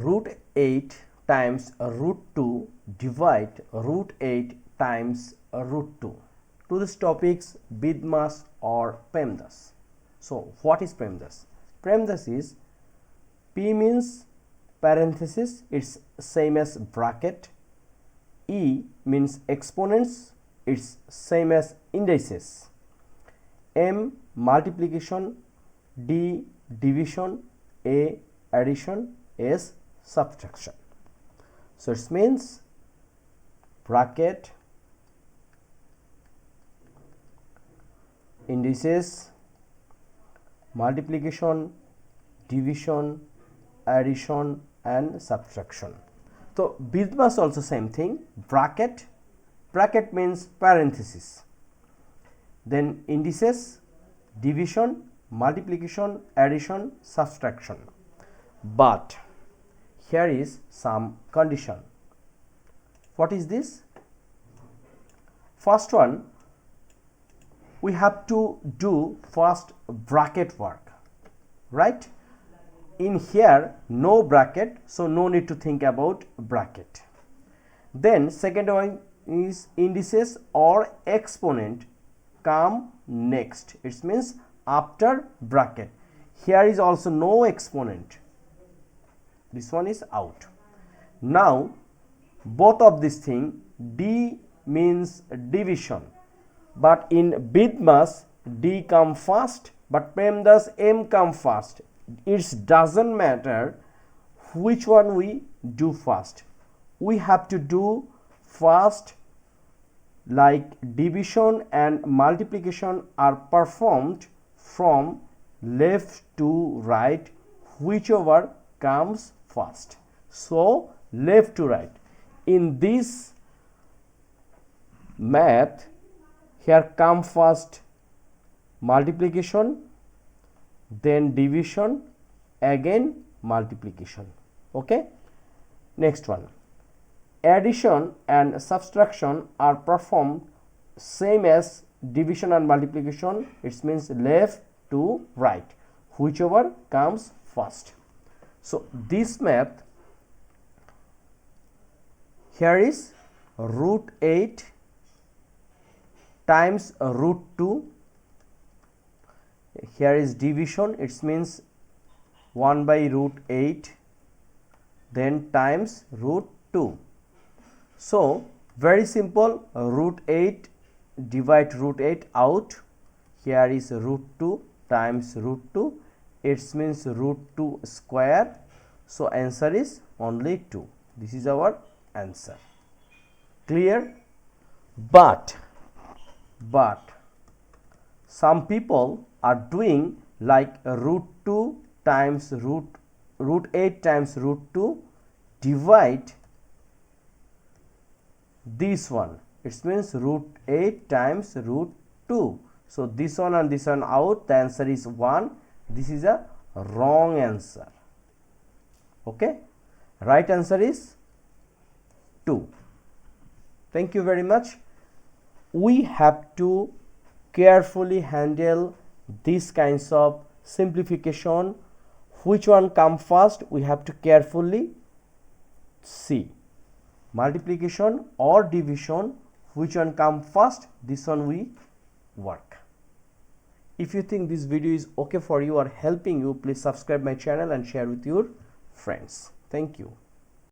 root 8 times root 2 divide root 8 times root 2. To this topics BIDMAS or PEMDAS. So what is PEMDAS? PEMDAS is P means parenthesis, it's same as bracket. E means exponents, it's same as indices. M multiplication, D division, A addition, S subtraction. So it means bracket, indices, multiplication, division, addition and subtraction. So BIDMAS also same thing, bracket means parenthesis, then indices, division, multiplication, addition, subtraction. But here is some condition. What is this? First one, we have to do first bracket work, right? In here no bracket, so no need to think about bracket. Then second one is indices or exponent come next, it means after bracket. Here is also no exponent, this one is out. Now both of this thing, D means division, but in BIDMAS D come first, but PEMDAS M come first. It doesn't matter which one we do first. We have to do first, like division and multiplication are performed from left to right, whichever comes first. So left to right. In this math, here come first multiplication, then division, again multiplication. Okay, next one, addition and subtraction are performed same as division and multiplication, it means left to right, whichever comes first. So this math, here is root 8 times root 2. Here is division, it means 1 by root 8, then times root 2. So very simple, root 8 divide root 8 out. Here is root 2 times root 2, it means root 2 square. So answer is only 2. This is our answer. Clear? But some people are doing like root 2 times root 8 times root 2 divide this one, it means root 8 times root 2. So this one and this one out, the answer is 1. This is a wrong answer. Okay, right answer is 2. Thank you very much. We have to carefully handle these kinds of simplification. Which one come first, we have to carefully see. Multiplication or division, which one come first, this one we work. If you think this video is okay for you or helping you, please subscribe my channel and share with your friends. Thank you.